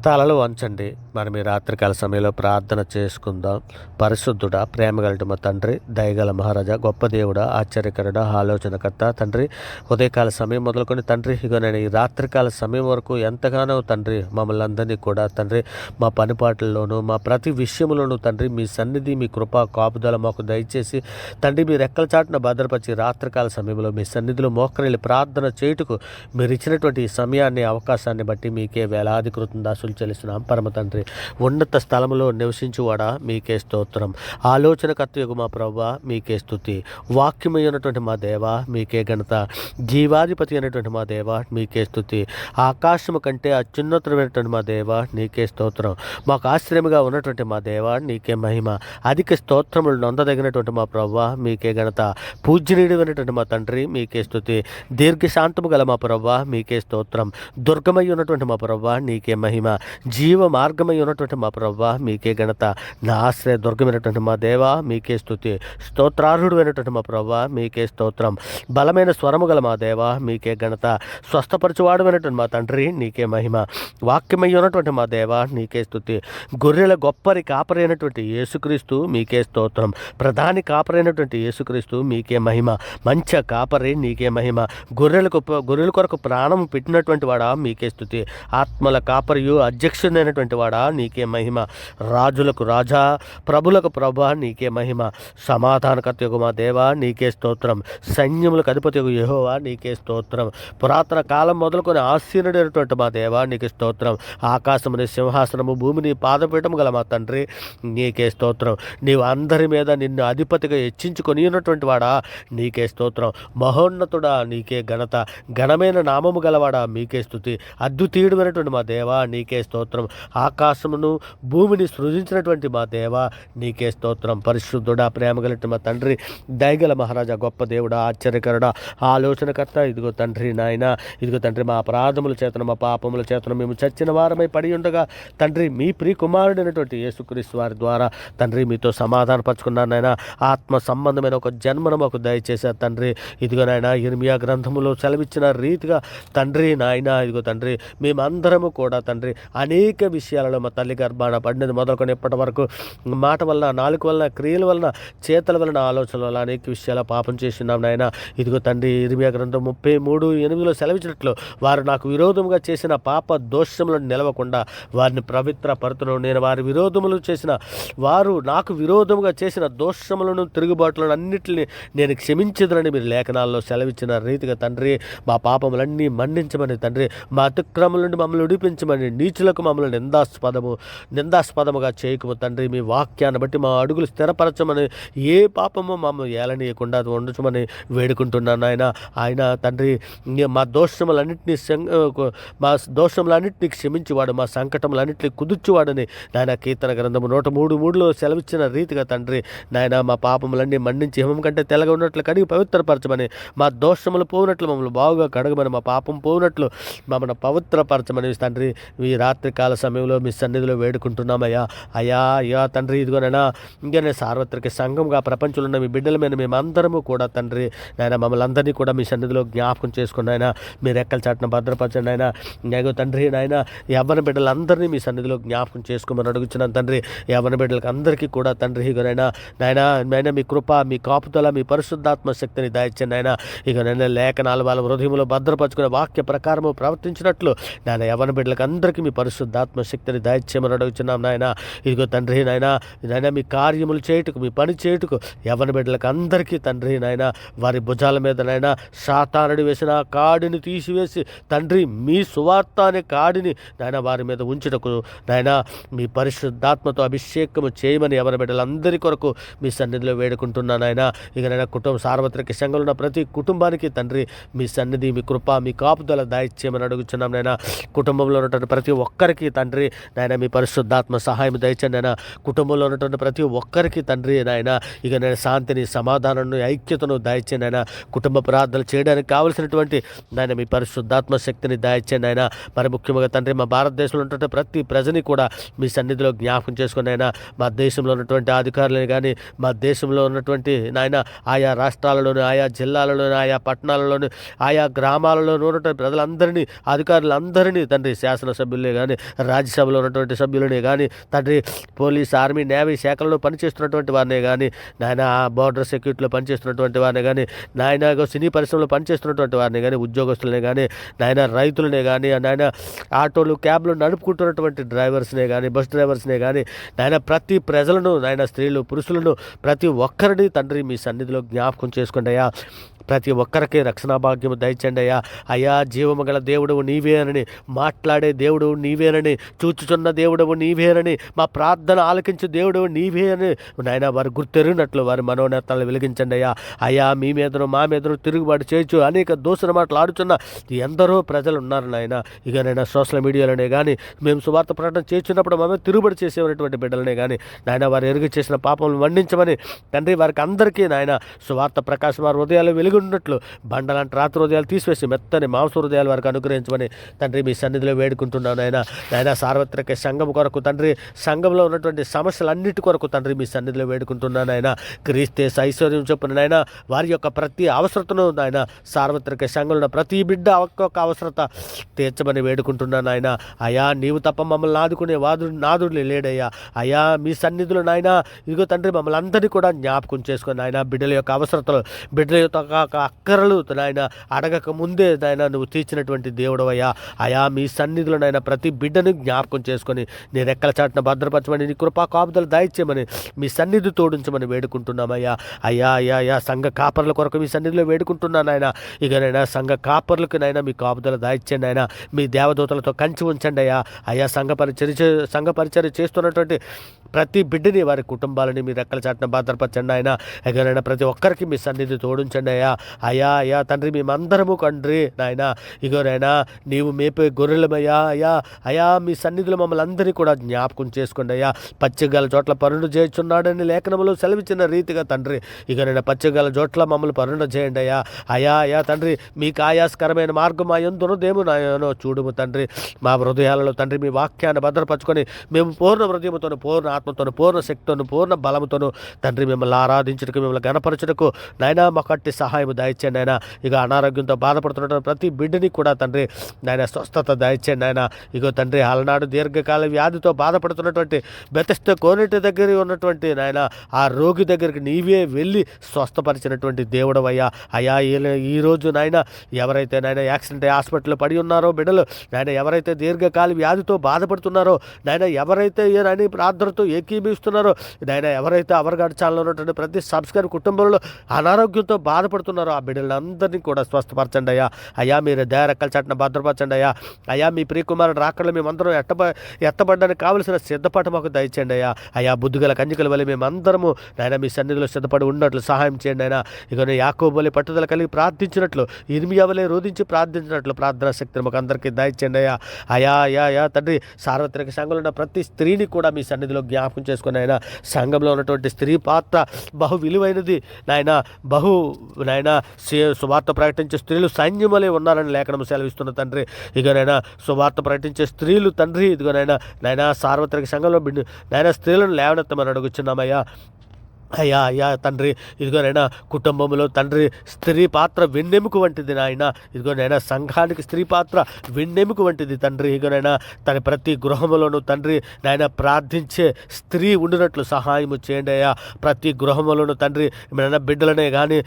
తలలు వంచండి. మనం ఈ రాత్రికాల సమయంలో ప్రార్థన చేసుకుందాం. పరిశుద్ధుడా, ప్రేమగలటి మా తండ్రి, దయగల మహారాజా, గొప్ప దేవుడా, ఆశ్చర్యకరుడా, ఆలోచనకర్త తండ్రి, ఉదయకాల సమయం మొదలుకొని తండ్రి, ఇగో నేను ఈ రాత్రికాల సమయం వరకు ఎంతగానో తండ్రి మమ్మల్ని అందరినీ కూడా తండ్రి మా పనిపాట్లలోనూ మా ప్రతి విషయంలోనూ తండ్రి మీ సన్నిధి, మీ కృప, కాపుదల మాకు దయచేసి తండ్రి మీరు రెక్కల చాటున భద్రపరిచి రాత్రికాల సమయంలో మీ సన్నిధిలో మోకరిల్లి ప్రార్థన చేయుటకు మీరు ఇచ్చినటువంటి ఈ సమయాన్ని, అవకాశాన్ని బట్టి మీకే వేలాది కృతజ్ఞతాస్తులు చెల్లిస్తున్నాం. పరమ తండ్రి, ఉన్నత స్థలములో నివసించువాడా మీకే స్తోత్రం. ఆలోచనకర్తయగు మా ప్రభువా మీకే స్తుతి. వాక్యమైనటువంటి మా దేవ మీకే ఘనత. జీవాధిపతి అయినటువంటి మా దేవ మీకే స్తుతి. ఆకాశము కంటే అత్యున్నతమైనటువంటి మా దేవ నీకే స్తోత్రం. మాకు ఆశ్రయముగా ఉన్నటువంటి మా దేవ నీకే మహిమ. అధిక స్తోత్రములు నొందదగినటువంటి మా ప్రభువా మీకే ఘనత. పూజ్యనీయుడైనటువంటి మా తండ్రి మీకే స్తుతి. దీర్ఘశాంతము గల మా ప్రభువా మీకే స్తోత్రం. దుర్గమై ఉన్నటువంటి మా ప్రభువా నీకే మహిమ. జీవ మార్గమై ఉన్నటువంటి మా ప్రభువా మీకే ఘనత. నా ఆశ్రయ దుర్గమైనటువంటి మా దేవా మీకే స్తుతి. స్తోత్రార్హుడు అయినటువంటి మా ప్రభువా మీకే స్తోత్రం. బలమైన స్వరము గల మా దేవా మీకే ఘనత. స్వస్థపరచువాడు అయినటువంటి మా తండ్రి నీకే మహిమ. వాక్యమై ఉన్నటువంటి మా దేవా నీకే స్తుతి. గొర్రెల గొప్పరి కాపరైనటువంటి యేసుక్రీస్తు మీకే స్తోత్రం. ప్రధాని కాపరైనటువంటి యేసుక్రీస్తు మీకే మహిమ. మంచ కాపరి నీకే మహిమ. గొర్రెల కొరకు ప్రాణం పెట్టినటువంటి వాడా మీకే స్తుతి. ఆత్మల కాపరియు అధ్యక్షుడైనటువంటి వాడా నీకే మహిమ. రాజులకు రాజా, ప్రభులకు ప్రభా నీకే మహిమ. సమాధానకర్తయగు మా దేవా నీకే స్తోత్రం. సైన్యములకు అధిపతియగు యెహోవా నీకే స్తోత్రం. పురాతన కాలం మొదలుకొని ఆసీనుడైనటువంటి మా దేవా నీకే స్తోత్రం. ఆకాశముని సింహాసనము, భూమిని పాదపీఠము గల మా తండ్రి నీకే స్తోత్రం. నీవు అందరి మీద నిన్ను అధిపతిగా హెచ్చించుకొని ఉన్నటువంటి వాడా నీకే స్తోత్రం. మహోన్నతుడా నీకే ఘనత. ఘనమైన నామము గలవాడా మీకే స్తుతి. అద్వితీయుడమైనటువంటి మా దేవా నీకే స్తోత్రం. ఆకాశమును భూమిని సృజించినటువంటి మా దేవా నీకే స్తోత్రం. పరిశుద్ధుడా, ప్రేమగలటి మా తండ్రి, దయగల మహారాజా, గొప్ప దేవుడా, ఆశ్చర్యకరుడా, ఆలోచనకర్త, ఇదిగో తండ్రి నాయన, ఇదిగో తండ్రి మా అపరాధముల చేతను, మా పాపముల చేతను మేము చచ్చిన వారమై పడి ఉండగా తండ్రి మీ ప్రియ కుమారుడైనటువంటి యేసుక్రీస్తు వారి ద్వారా తండ్రి మీతో సమాధానపరుచుకున్నాను నాయన. ఆత్మ సంబంధమైన ఒక జన్మను మాకు దయచేశారు తండ్రి. ఇదిగో నాయన, ఇర్మియా గ్రంథములో సెలవిచ్చిన రీతిగా తండ్రి నాయన, ఇదిగో తండ్రి మేమందరము కూడా తండ్రి అనేక విషయాలలో మా తల్లి గర్భాన పడినది మొదలుకొని ఇప్పటి వరకు మాట వలన, నాలుగు వలన, క్రియల వలన, చేతల వలన, ఆలోచనల వలన అనేక విషయాల పాపం చేస్తున్నాం నాయన. ఇదిగో తండ్రి ఇర్మియా గ్రంథం 33:8 సెలవిచ్చినట్లు వారు నాకు విరోధముగా చేసిన పాప దోషములను నిలవకుండా వారిని పవిత్ర పరుతును. నేను వారి విరోధములు చేసిన వారు నాకు విరోధముగా చేసిన దోషములను, తిరుగుబాటులను అన్నిటిని నేను క్షమించదనని మీరు లేఖనాల్లో సెలవిచ్చిన రీతిగా తండ్రి మా పాపములన్నీ మన్నించమని తండ్రి, మా అతిక్రమల నుండి మమ్మల్ని విడిపించమని, నీచులకు మమ్మల్ని నిందాస్పదముగా చేయకము తండ్రి. మీ వాక్యాన్ని బట్టి మా అడుగులు స్థిరపరచమని, ఏ పాపము మమ్మల్ని ఏలనీయకుండా ఉండచమని వేడుకుంటున్నాను ఆయన తండ్రి. మా దోషములన్నింటినీ క్షమించేవాడు, మా సంకటములన్నింటినీ కుదుర్చువాడని నాయన కీర్తన గ్రంథము 103:3 సెలవిచ్చిన రీతిగా తండ్రి నాయన మా పాపములన్నీ మన్నించి హిమం కంటే తెల్లగా ఉన్నట్లు కడిగి పవిత్రపరచమని, మా దోషములు పోనట్లు మమ్మల్ని బాగుగా కడగమని, మా పాపం పోనట్లు మమ్మల్ని పవిత్రపరచమని తండ్రి ఈ రాత్రికాల సమయంలో మీ సన్నిధిలో వేడుకుంటున్నామయ్యా. అయ్యా తండ్రి, ఇదిగోనైనా ఇంకనే సార్వత్రిక సంఘంగా ప్రపంచంలో ఉన్న మీ బిడ్డల మీద మేమందరము కూడా తండ్రి నాయన మమ్మల్ని అందరినీ కూడా మీ సన్నిధిలో జ్ఞాపకం చేసుకుని ఆయన మీరు ఎక్కల చాటున భద్రపరచండి ఆయన. ఇగో తండ్రి నాయన యవ్వన బిడ్డలందరినీ మీ సన్నిధిలో జ్ఞాపకం చేసుకోమని అడుగుతున్నాను తండ్రి. యవ్వన బిడ్డలకు అందరికీ కూడా తండ్రి ఇగోనైనా నాయన మీ కృప, మీ కాపుదల, మీ పరిశుద్ధాత్మ శక్తిని దాయిచ్చండి ఆయన. ఇక నైనా లేఖనాలు వాళ్ళ హృదయంలో భద్రపరచుకునే వాక్య ప్రకారము ప్రవర్తించినట్లు నాయన యవ్వన బిడ్డలకు అందరికీ మీ పరిశుద్ధాత్మ శక్తిని దాయిచ్చేమని అడుగుతున్నాం నాయన. ఇదిగో తండ్రి నాయన మీ కార్యములు చేయుటకు, మీ పని చేయుటకు యవ్వన బిడ్డలకు అందరికీ తండ్రి నాయన వారి భుజాల మీద నాయన సాతానుడు వేసిన కాడిని తీసివేసి తండ్రి మీ సువార్త అనే కాడిని నాయన వారి మీద ఉంచుటకు నాయన మీ పరిశుద్ధాత్మతో అభిషేకము చేయమని యవ్వన బిడ్డలందరి కొరకు మీ సన్నిధిలో వేడుకుంటున్నాను ఆయన. ఇక నైనా సార్వత్రిక సంఘంలో ఉన్న ప్రతి కుటుంబానికి తండ్రి మీ సన్నిధి, మీ కృప, మీ కాపుదల దాయిచ్చేయమని అడుగుతున్నాం నాయన. కుటుంబంలో ఉన్నటువంటి ప్రతి ఒక్కరికి తండ్రి నాయన మీ పరిశుద్ధాత్మ సహాయం దయచండి నాయన. కుటుంబంలో ఉన్నటువంటి ప్రతి ఒక్కరికి తండ్రి నాయన ఇక నేను శాంతిని, సమాధానాన్ని, ఐక్యతను దాయిచ్చండి నాయన. కుటుంబ ప్రార్థనలు చేయడానికి కావలసినటువంటి నాయన మీ పరిశుద్ధాత్మ శక్తిని దాయిచ్చండి నాయన. మరి ముఖ్యంగా తండ్రి మా భారతదేశంలో ఉన్నటువంటి ప్రతి ప్రజని కూడా మీ సన్నిధిలో జ్ఞాపకం చేసుకుని నాయన మా దేశంలో ఉన్నటువంటి అధికారులని కానీ, మా దేశంలో ఉన్నటువంటి నాయన ఆయా రాష్ట్రాలలోని, ఆయా జిల్లాలలోని, ఆయా పట్టణాలలోని, ఆయా గ్రామాలలో ఉన్నటువంటి ప్రజలందరినీ, అధికారులందరినీ తండ్రి, శాసనసభ్యులే కానీ, రాజ్యసభలో ఉన్నటువంటి సభ్యులనే కానీ, తండ్రి పోలీస్, ఆర్మీ, నేవీ శాఖలలో పనిచేస్తున్నటువంటి వారినే కానీ, నాయన బార్డర్ సెక్యూరిటీలో పనిచేస్తున్నటువంటి వారిని కానీ, నాయన సినీ పరిశ్రమలో పనిచేస్తున్నటువంటి వారిని కానీ, ఉద్యోగస్తులనే కానీ, నాయన రైతులనే కానీ, నాయన ఆటోలు, క్యాబ్లు నడుపుకుంటున్నటువంటి డ్రైవర్స్నే కానీ, బస్ డ్రైవర్స్నే కానీ, నాయన ప్రతి ప్రజలను, నాయన స్త్రీలు, పురుషులను, ప్రతి ఒక్కరిని తండ్రి మీ సన్నిధిలో జ్ఞాపకం చేసుకోండి అయ్యా. ప్రతి ఒక్కరికి రక్షణ భాగ్యము దయచండి అయ్యా. అయ్యా, జీవము గల దేవుడవు నీవేనని, మాట్లాడే దేవుడు నీవేనని, చూచుచున్న దేవుడవు నీవేనని, మా ప్రార్థన ఆలకించే దేవుడవు నీవే అని నాయన వారు గుర్తెరిగినట్లు వారి మనోనేతలను వెలిగించండి అయ్యా. అయ్యా, మీ మీదను మా మీదను తిరుగుబాటు చేయొచ్చు అనేక దోషణ మాటలు ఆడుచున్న ఎందరో ప్రజలు ఉన్నారు నాయన. ఇక నైనా సోషల్ మీడియాలోనే కానీ, మేము సువార్త ప్రకటన చేస్తున్నప్పుడు మేము తిరుగుబడి చేసేటువంటి బిడ్డలనే కానీ, నాయన వారు ఎరుగు చేసిన పాపములను మన్నించమని తండ్రి వారికి అందరికీ నాయన సువార్త ప్రకాశం వారి హృదయాలు వెలుగున్నట్లు బండలాంటి రాత్రి హృదయాలు తీసివేసి మెత్తని మాంస హృదయాలు వారికి అనుగ్రహించమని తండ్రి మీ సన్నిధిలో వేడుకుంటున్నాను నాయన. సార్వత్రిక సంఘం కొరకు తండ్రి, సంఘంలో ఉన్నటువంటి సమస్యలన్నిటి కొరకు తండ్రి మీ సన్నిధిలో వేడుకుంటున్నాను ఆయన. క్రీస్తేస్ ఐశ్వర్యం చొప్పున నాయన వారి యొక్క ప్రతి అవసరతను నాయన, సార్వత్రిక సంఘంలో ప్రతి బిడ్డ ఒక్కొక్క అవసరత తీర్చమని వేడుకుంటున్నాను ఆయన. అయా, నీవు తప్ప మమ్మల్ని ఆదుకునే నాదుడు లేడయ్యా. అయా, మీ సన్నిధిలో నాయన ఇదిగో తండ్రి మమ్మల్ని అందరినీ కూడా జ్ఞాపకం చేసుకొని నాయన, బిడ్డల యొక్క అవసరతలు, బిడ్డల యొక్క అక్కరలు నాయన అడగక ముందే నాయన నువ్వు తీర్చినటువంటి దేవుడవయ్యా. అయా, మీ సన్నిధిలో నాయన ప్రతి బిడ్డను జ్ఞాపకం చేసుకొని నీ రెక్కల చాటున భద్రపరచమని, నీ కృపా కాపుదలు దయచేయమని మీ సన్నిధి తోడించమని వేడుకుంటున్నామయ్యా. అయ్యా అయ్యా అయ్యా సంఘ కాపర్ల కొరకు మీ సన్నిధిలో వేడుకుంటున్నాను ఆయన. ఇక నైనా సంఘ కాపర్లకు నైనా మీ కాపుదలు దాయిచ్చండి ఆయన. మీ దేవదూతలతో కంచి ఉంచండి అయ్యా. అయ్యా, సంఘ పరిచర్య చేస్తున్నటువంటి ప్రతి బిడ్డని, వారి కుటుంబాలని మీ రెక్కల చాటున భద్రపరచండి ఆయన. ఎగరైనా ప్రతి ఒక్కరికి మీ సన్నిధి తోడించండి అయ్యా. అయ్యా అయ్యా తండ్రి, మేమందరము కండ్రి నాయన ఇగోనైనా నీవు మేపే గొర్రెలమయ్యా. అయ్యా అయ్యా, మీ సన్నిధిలో మమ్మల్ని అందరినీ కూడా జ్ఞాపకం చేసుకోండి అయ్యా. పచ్చిగల చోట్ల పరుండు చేయుచున్నాడని లేఖనములో సెలవిచ్చిన రీతిగా తండ్రి ఇగనైనా పచ్చిగల చోట్ల మమ్మల్ని పరుండు చేయండి అయ్యా. అయ్యా అయ్యా తండ్రి, మీకు ఆయాస్కరమైన మార్గం మా యందునదేమో నాయనో చూడుము తండ్రి. మా హృదయాలలో తండ్రి మీ వాక్యాన్ని భద్రపరచుకొని మేము పూర్ణ హృదయముతోను, పూర్ణ ఆత్మతోను, పూర్ణ శక్తితోను, పూర్ణ బలముతోను తండ్రి మిమ్మల్ని ఆరాధించుటకు, మిమ్మల్ని గణపరచుటకు నాయన మాకు అట్టి సహాయం దయచేయండి ఆయన. ఇక అనారోగ్యంతో బాధపడుతున్న ప్రతి బిడ్డని కూడా తండ్రి నాయన స్వస్థత దయచేయండి ఆయన. ఇగో తండ్రి, అలనాడు దీర్ఘకాల వ్యాధితో బాధపడుతున్నటువంటి బెతెస్దా కోనేటి దగ్గర ఉన్నటువంటి నాయన ఆ రోగి దగ్గరికి నీవే వెళ్ళి స్వస్థపరిచినటువంటి దేవుడవయ్యా. అయ్యా, ఈరోజు నాయన ఎవరైతే నాయన యాక్సిడెంట్ హాస్పిటల్లో పడి ఉన్నారో బిడ్డలు నాయన, ఎవరైతే దీర్ఘకాల వ్యాధితో బాధపడుతున్నారో నాయన, ఎవరైతే నాయన ప్రార్థనతో ఏకీభవిస్తున్నారో నాయన, ఎవరైతే అవరగాడు ఛానల్లో ఉన్నటువంటి ప్రతి సబ్స్క్రైబర్ కుటుంబంలో అనారోగ్యంతో బాధపడుతున్నారో ఆ బిడ్డలందరినీ కూడా స్వస్థపరచండి అయ్యా. అయ్యా, మీరు దయారెక్కల చాటున భద్రపరచండి అయ్యా. అయ్యా, మీ ప్రియకుమారుడు రాకడలో మేమందరం ఎత్తబడ్డానికి కావలసిన సిద్ధపాటు మాకు దయచేయండి అయ్యా. అయ్యా, బుద్ధిగల కంజికల వల్ల మేమందరము నాయన మీ సన్నిధిలో సిద్ధపడి ఉన్నట్లు సహాయం చేయండి అయినా. ఇక యాకోబు వలె పట్టుదల కలిగి ప్రార్థించినట్లు, ఇర్మియా వలె రోధించి ప్రార్థించినట్లు ప్రార్థనా శక్తిని మాకు అందరికీ దయచేయండి అయ్యా. అయ్యా అయ్యా అయ్యా తండ్రి, సార్వత్రిక సంఘంలో ఉన్న ప్రతి స్త్రీని కూడా మీ సన్నిధిలో జ్ఞాపకం చేసుకుని ఆయన, సంఘంలో ఉన్నటువంటి స్త్రీ పాత్ర బహు విలువైనది నాయన. నాయన సువార్త ప్రకటించే స్త్రీలు సైన్యమలే ఉన్నారని లేఖనం సెలవిస్తున్న తండ్రి. ఇకనైనా సువార్త ప్రకటించే స్త్రీలు తండ్రి ఇదిగోనైనా సార్వత్రిక సంఘంలో నాయన స్త్రీలను లేవనెత్తమని అడుగుచున్నామయ్యా. అయ్యా అయ్యా తండ్రి, ఇదిగోనైనా కుటుంబంలో తండ్రి స్త్రీ పాత్ర వెన్నెముక వంటిది నాయన. ఇదిగోనైనా సంఘానికి స్త్రీ పాత్ర వెన్నెముక వంటిది తండ్రి. ఇదిగోనైనా తన ప్రతి గృహములోనూ తండ్రి నాయన ప్రార్థించే స్త్రీ ఉండినట్లు సహాయము చేయండి అయ్యా. ప్రతి గృహములోనూ తండ్రి నాయన బిడ్డలనే కానీ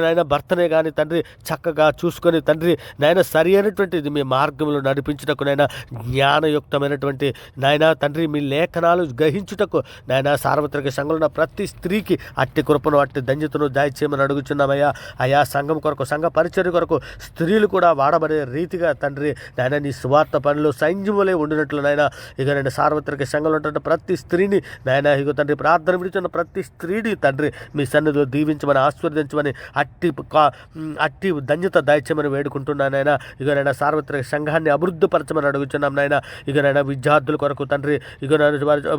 నాయన భర్తనే కానీ తండ్రి చక్కగా చూసుకొని తండ్రి నాయన సరి అయినటువంటిది మీ మార్గంలో నడిపించుటకు నాయన, జ్ఞానయుక్తమైనటువంటి నాయన తండ్రి మీ లేఖనాలు గ్రహించుటకు నాయన సార్వత్రిక సంఘంలో ప్రతి స్త్రీకి అట్టి కృపను, అట్టి ధన్యతను దయచేయమని అడుగుచున్నామయ్యా. అయా, సంఘం కొరకు, సంఘ పరిచర్య కొరకు స్త్రీలు కూడా వాడబడే రీతిగా తండ్రి నాయన నీ సువార్త పనులు సైన్యములే ఉండినట్లు నాయన. ఇక నేను సార్వత్రిక సంఘంలో ఉంటున్న ప్రతి స్త్రీని నాయన, ఇక తండ్రి ప్రార్థన విడుచున్న ప్రతి స్త్రీని తండ్రి మీ సన్నిధిలో దీవించమని, ఆశీర్వదించమని, అట్టి ధన్యత దయచేయమని వేడుకుంటున్నాను నాయన. ఇక నేను సార్వత్రిక సంఘాన్ని అభివృద్ధిపరచమని అడుగుచున్నాం నాయన. ఇక నేను విద్యార్థుల కొరకు తండ్రి, ఇక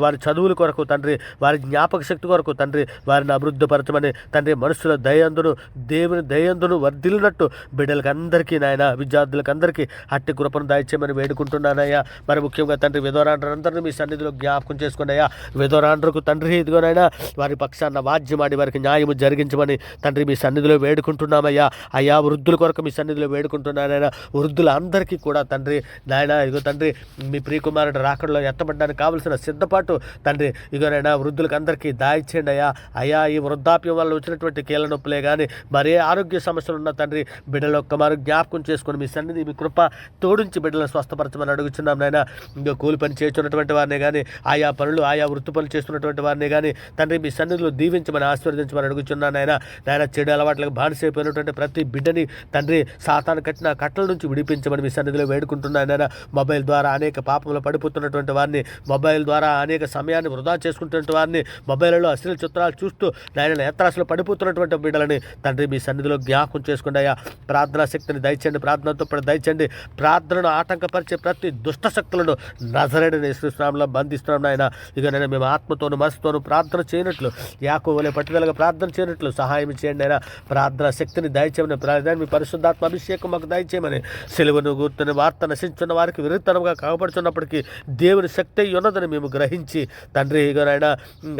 వారి చదువుల కొరకు తండ్రి, వారి జ్ఞాపక శక్తి కొరకు తండ్రి, తండ్రి వారిని అభివృద్ధిపరచమని తండ్రి, మనుషుల దయందును దేవుని దయందును వర్ధిల్లినట్టు బిడ్డలకు అందరికీ నాయన, విద్యార్థులకు అందరికీ అట్టి కృపను దయచేయమని వేడుకుంటున్నానయ్యా. మరి ముఖ్యంగా తండ్రి విధవరాండ్రందరినీ మీ సన్నిధిలో జ్ఞాపకం చేసుకుని అయ్యా, విధవరాండ్రకు తండ్రి ఇదిగోనైనా వారి పక్షాన వాద్యమాడి వారికి న్యాయము జరిగించమని తండ్రి మీ సన్నిధిలో వేడుకుంటున్నామయ్యా. అయ్యా, వృద్ధుల కొరకు మీ సన్నిధిలో వేడుకుంటున్నానైనా, వృద్ధుల అందరికీ కూడా తండ్రి నాయన ఇదిగో తండ్రి మీ ప్రియకుమారుడు రాకడలో ఎత్తబడ్డానికి కావలసిన సిద్ధపాటు తండ్రి ఇదిగోనైనా వృద్ధులకు అందరికీ దాయిచ్చేయండి అయ్యా. అయ్యా, ఈ వృద్ధాప్యం వల్ల వచ్చినటువంటి కీళ్ళ నొప్పులే కానీ మరే ఆరోగ్య సమస్యలు ఉన్న తండ్రి బిడ్డల ఒక్కమారు జ్ఞాపకం చేసుకొని మీ సన్నిధి మీ కృప తోడించి బిడ్డలను స్వస్థపరచమని అడుగుచున్నాం నాయన. ఇంకో కూలి పని చేస్తున్నటువంటి వారిని కానీ, ఆయా పనులు ఆయా వృత్తి పనులు చేస్తున్నటువంటి వారిని కానీ తండ్రి మీ సన్నిధిలో దీవించమని ఆశీర్వదించమని అడుగుచున్నాను నాయన. నాయన, చెడు అలవాట్లకు బానిసైపోయినటువంటి ప్రతి బిడ్డని తండ్రి సాతాను కట్టిన కట్టల నుంచి విడిపించమని మీ సన్నిధిలో వేడుకుంటున్నాను నాయన. మొబైల్ ద్వారా అనేక పాపంలో పడిపోతున్నటువంటి వారిని, మొబైల్ ద్వారా అనేక సమయాన్ని వృధా చేసుకుంటున్నటువంటి వారిని, మొబైల్లో అశ్లీల చిత్రాలు చూస్తూ నాయన నేత్రాశలో పడిపోతున్నటువంటి బిడ్డలని తండ్రి మీ సన్నిధిలో జ్ఞాపకం చేసుకోండి అయ్యా. ప్రార్థనా శక్తిని దయచేయండి, ప్రార్థనతో పాటు దయచేయండి. ప్రార్థనను ఆటంకపరిచే ప్రతి దుష్ట శక్తులను నజరేయుడైన యేసునామములో బంధిస్తున్నాం నాయన. ఇక నేను మేము ఆత్మతోను మనసుతోను ప్రార్థన చేయనట్లు, యాకోబు వలె పట్టుదలగా ప్రార్థన చేయనట్లు సహాయం చేయండి అయినా. ప్రార్థనా శక్తిని దయచేయమని, మీ పరిశుద్ధాత్మ అభిషేకం మాకు దయచేయమని, సిలువను గుర్తుని వార్త నశించున్న వారికి విరుద్ధంగా కాపాడుతున్నప్పటికీ దేవుని శక్తి ఉన్నదని మేము గ్రహించి తండ్రి ఇక నాయన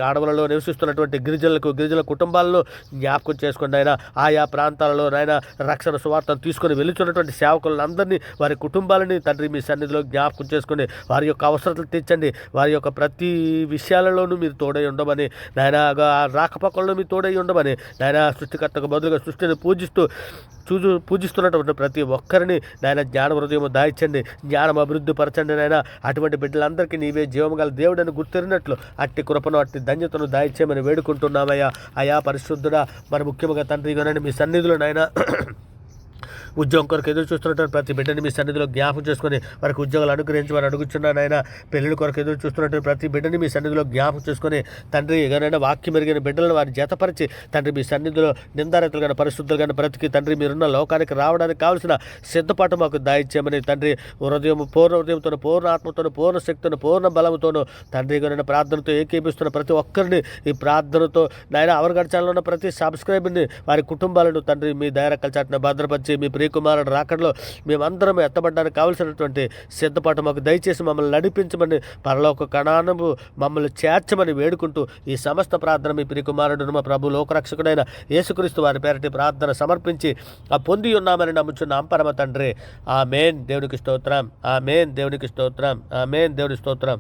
అడవులలో నివసిస్తున్నటువంటి గిరిజన కుటుంబాలను జ్ఞాపకం చేసుకోండి ఆయన. ఆయా ప్రాంతాలలో నాయన రక్షణ సువార్తను తీసుకొని వెళుతున్నటువంటి సేవకులను అందరినీ, వారి కుటుంబాలని తండ్రి మీ సన్నిధిలో జ్ఞాపకం చేసుకుని వారి యొక్క అవసరాలు తీర్చండి. వారి యొక్క ప్రతి విషయాలలోనూ మీరు తోడై ఉండమని నాయన, రాకపోకల్లో మీరు తోడై ఉండమని నాయన, సృష్టికర్తకు బదులుగా సృష్టిని పూజిస్తున్నటువంటి ప్రతి ఒక్కరిని నాయన జ్ఞాన హృదయం దాయిచ్చండి, జ్ఞానం అభివృద్ధి పరచండి నాయన. అటువంటి బిడ్డలందరికీ నీవే జీవం గల దేవుడని గుర్తిరినట్లు అట్టి కృపను అట్టి ధన్యతను దాయిచ్చేయమని వేడుకుంటున్నామయ్యా. అయా పరిశుద్ధుడా, మరి ముఖ్యంగా తండ్రి ఇగోనండి మీ సన్నిధిలో నాయన ఉద్యోగం కొరకు ఎదురు చూస్తున్నటువంటి ప్రతి బిడ్డని మీ సన్నిధిలో జ్ఞాపకం చేసుకొని వారికి ఉద్యోగాలు అనుగ్రహించమని అడుగుతున్నాను ఆయన. పెళ్లిళ్ళ కొరకు ఎదురు చూస్తున్నటువంటి ప్రతి బిడ్డని మీ సన్నిధిలో జ్ఞాపకం చేసుకొని తండ్రి ఎగనైనా వాక్యం మెరుగైన బిడ్డలను వారి జతపరిచి తండ్రి మీ సన్నిధిలో నిందారతులు కానీ పరిశుద్ధులు కానీ బ్రతికి తండ్రి మీరున్న లోకానికి రావడానికి కావాల్సిన సిద్ధపాటు మాకు దాయిచ్చామని తండ్రి పూర్ణ హృదయంతో, పూర్ణ ఆత్మతోను, పూర్ణ శక్తితో, పూర్ణ బలంతోనూ తండ్రి ఎగనైనా ప్రార్థనతో ఏకీపిస్తున్న ప్రతి ఒక్కరిని ఈ ప్రార్థనతో నాయన అవరగడచాలలో ఉన్న ప్రతి సబ్స్క్రైబర్ని, వారి కుటుంబాలను తండ్రి మీ దయరక్కల చాటున భద్రపరిచి మీ ప్రియకుమారుడు రాకడలో మేమందరం ఎత్తబడ్డానికి కావలసినటువంటి సిద్ధపాటు మాకు దయచేసి మమ్మల్ని నడిపించమని, పరలోక కణానము మమ్మల్ని చేర్చమని వేడుకుంటూ ఈ సమస్త ప్రార్థన మీ ప్రియకుమారుడును మా ప్రభు లోకరక్షకుడైన యేసుక్రీస్తు వారి పేరటి ప్రార్థన సమర్పించి పొంది ఉన్నామని నమ్ముచున్నాం పరమ తండ్రి. ఆమేన్. దేవునికి స్తోత్రం. ఆమేన్. దేవునికి స్తోత్రం. ఆమేన్. దేవుని స్తోత్రం.